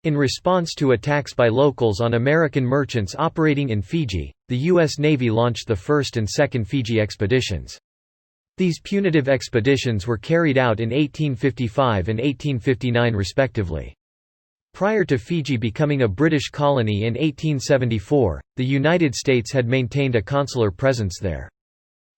In response to attacks by locals on American merchants operating in Fiji, the U.S. Navy launched the first and second Fiji expeditions. These punitive expeditions were carried out in 1855 and 1859 respectively. Prior to Fiji becoming a British colony in 1874, the United States had maintained a consular presence there.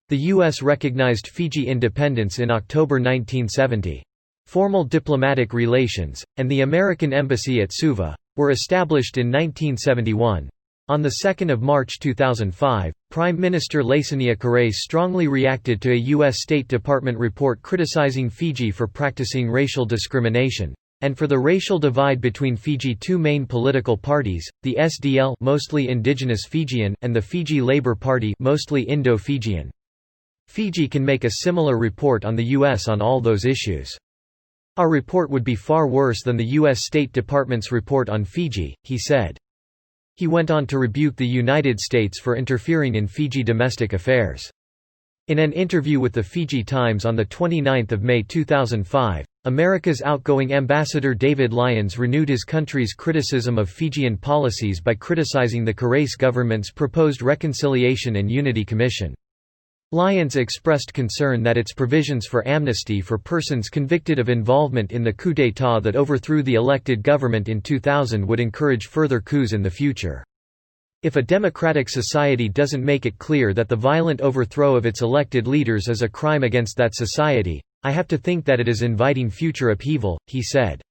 The U.S. recognized Fiji independence in October 1970. Formal diplomatic relations, and the American Embassy at Suva, were established in 1971. On 2 March 2005, Prime Minister Lasonia Correia strongly reacted to a U.S. State Department report criticizing Fiji for practicing racial discrimination, and for the racial divide between Fiji's two main political parties, the SDL mostly indigenous Fijian, and the Fiji Labour Party mostly Indo-Fijian. Fiji can make a similar report on the U.S. on all those issues. Our report would be far worse than the U.S. State Department's report on Fiji, he said. He went on to rebuke the United States for interfering in Fiji domestic affairs. In an interview with the Fiji Times on 29 May 2005, America's outgoing ambassador David Lyons renewed his country's criticism of Fijian policies by criticizing the Correia government's proposed Reconciliation and Unity Commission. Lyons expressed concern that its provisions for amnesty for persons convicted of involvement in the coup d'état that overthrew the elected government in 2000 would encourage further coups in the future. If a democratic society doesn't make it clear that the violent overthrow of its elected leaders is a crime against that society, I have to think that it is inviting future upheaval, he said.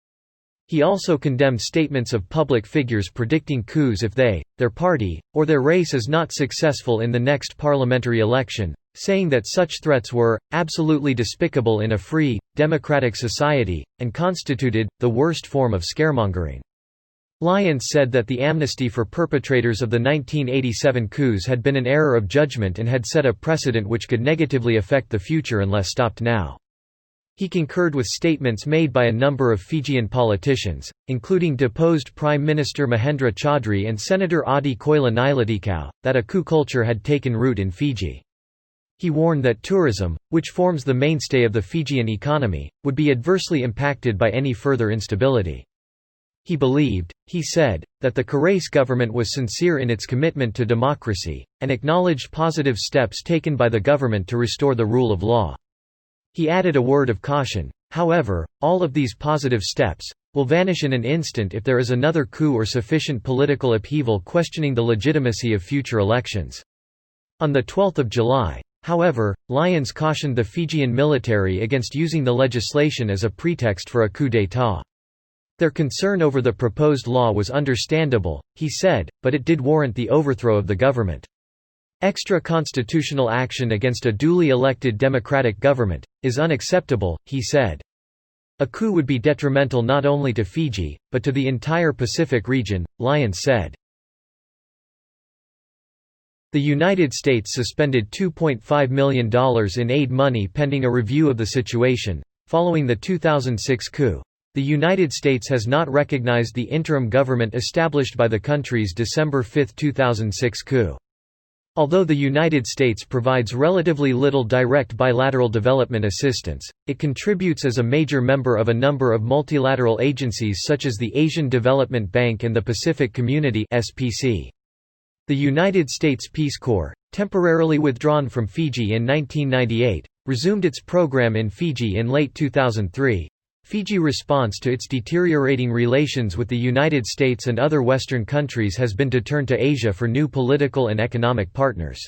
He also condemned statements of public figures predicting coups if they, their party, or their race is not successful in the next parliamentary election, saying that such threats were absolutely despicable in a free, democratic society, and constituted the worst form of scaremongering. Lyons said that the amnesty for perpetrators of the 1987 coups had been an error of judgment and had set a precedent which could negatively affect the future unless stopped now. He concurred with statements made by a number of Fijian politicians, including deposed Prime Minister Mahendra Chaudhry and Senator Adi Koilanellatikau, that a coup culture had taken root in Fiji. He warned that tourism, which forms the mainstay of the Fijian economy, would be adversely impacted by any further instability. He believed, he said, that the Correia government was sincere in its commitment to democracy, and acknowledged positive steps taken by the government to restore the rule of law. He added a word of caution, however, all of these positive steps will vanish in an instant if there is another coup or sufficient political upheaval questioning the legitimacy of future elections. On 12 July, however, Lyons cautioned the Fijian military against using the legislation as a pretext for a coup d'état. Their concern over the proposed law was understandable, he said, but it did warrant the overthrow of the government. Extra-constitutional action against a duly elected democratic government is unacceptable, he said. A coup would be detrimental not only to Fiji, but to the entire Pacific region, Lyons said. The United States suspended $2.5 million in aid money pending a review of the situation. Following the 2006 coup, the United States has not recognized the interim government established by the country's December 5, 2006 coup. Although the United States provides relatively little direct bilateral development assistance, it contributes as a major member of a number of multilateral agencies such as the Asian Development Bank and the Pacific Community (SPC). The United States Peace Corps, temporarily withdrawn from Fiji in 1998, resumed its program in Fiji in late 2003. Fiji's response to its deteriorating relations with the United States and other Western countries has been to turn to Asia for new political and economic partners.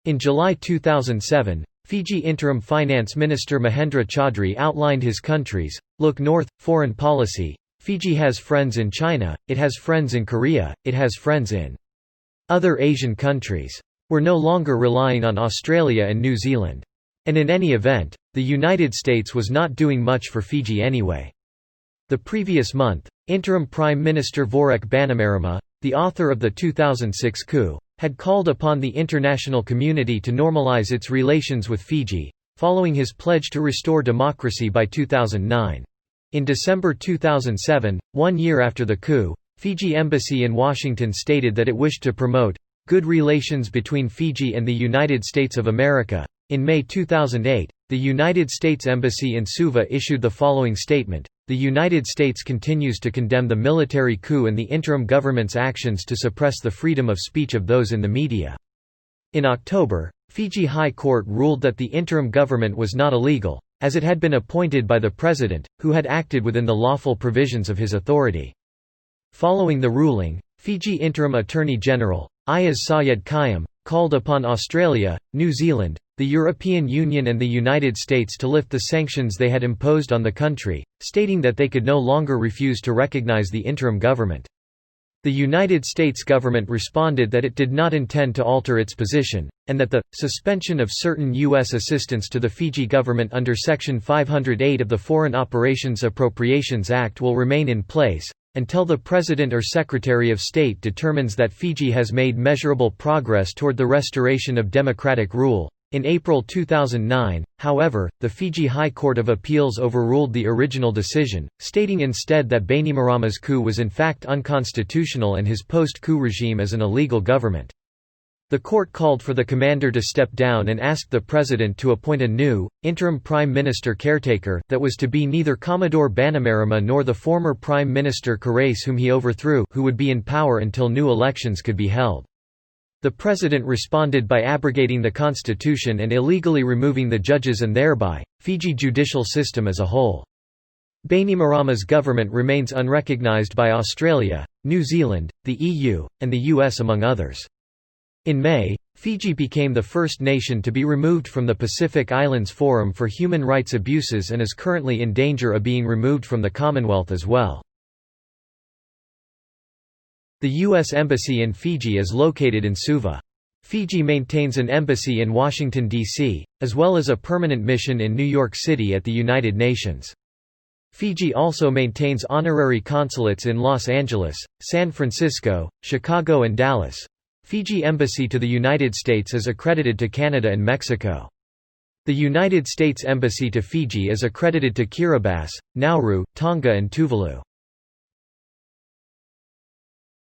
In July 2007, Fiji Interim Finance Minister Mahendra Chaudhry outlined his country's "Look North" foreign policy. Fiji has friends in China, it has friends in Korea, it has friends in other Asian countries. We're no longer relying on Australia and New Zealand. And in any event, the United States was not doing much for Fiji anyway. The previous month, Interim Prime Minister Voreq Bainimarama, the author of the 2006 coup, had called upon the international community to normalize its relations with Fiji, following his pledge to restore democracy by 2009. In December 2007, 1 year after the coup, Fiji Embassy in Washington stated that it wished to promote good relations between Fiji and the United States of America, In May 2008, the United States Embassy in Suva issued the following statement: "The United States continues to condemn the military coup and the interim government's actions to suppress the freedom of speech of those in the media." In October, Fiji High Court ruled that the interim government was not illegal, as it had been appointed by the president, who had acted within the lawful provisions of his authority. Following the ruling, Fiji Interim Attorney General, Ayaz Sayed Khayyam, called upon Australia, New Zealand, the European Union and the United States to lift the sanctions they had imposed on the country, stating that they could no longer refuse to recognize the interim government. The United States government responded that it did not intend to alter its position, and that the suspension of certain U.S. assistance to the Fiji government under Section 508 of the Foreign Operations Appropriations Act will remain in place until the President or Secretary of State determines that Fiji has made measurable progress toward the restoration of democratic rule. In April 2009, however, the Fiji High Court of Appeals overruled the original decision, stating instead that Bainimarama's coup was in fact unconstitutional and his post-coup regime is an illegal government. The court called for the commander to step down and asked the president to appoint a new, interim prime minister caretaker that was to be neither Commodore Bainimarama nor the former prime minister Qurais whom he overthrew, who would be in power until new elections could be held. The president responded by abrogating the constitution and illegally removing the judges and thereby, Fiji judicial system as a whole. Bainimarama's government remains unrecognized by Australia, New Zealand, the EU, and the US among others. In May, Fiji became the first nation to be removed from the Pacific Islands Forum for Human Rights Abuses and is currently in danger of being removed from the Commonwealth as well. The U.S. Embassy in Fiji is located in Suva. Fiji maintains an embassy in Washington, D.C., as well as a permanent mission in New York City at the United Nations. Fiji also maintains honorary consulates in Los Angeles, San Francisco, Chicago and Dallas. Fiji Embassy to the United States is accredited to Canada and Mexico. The United States Embassy to Fiji is accredited to Kiribati, Nauru, Tonga and Tuvalu.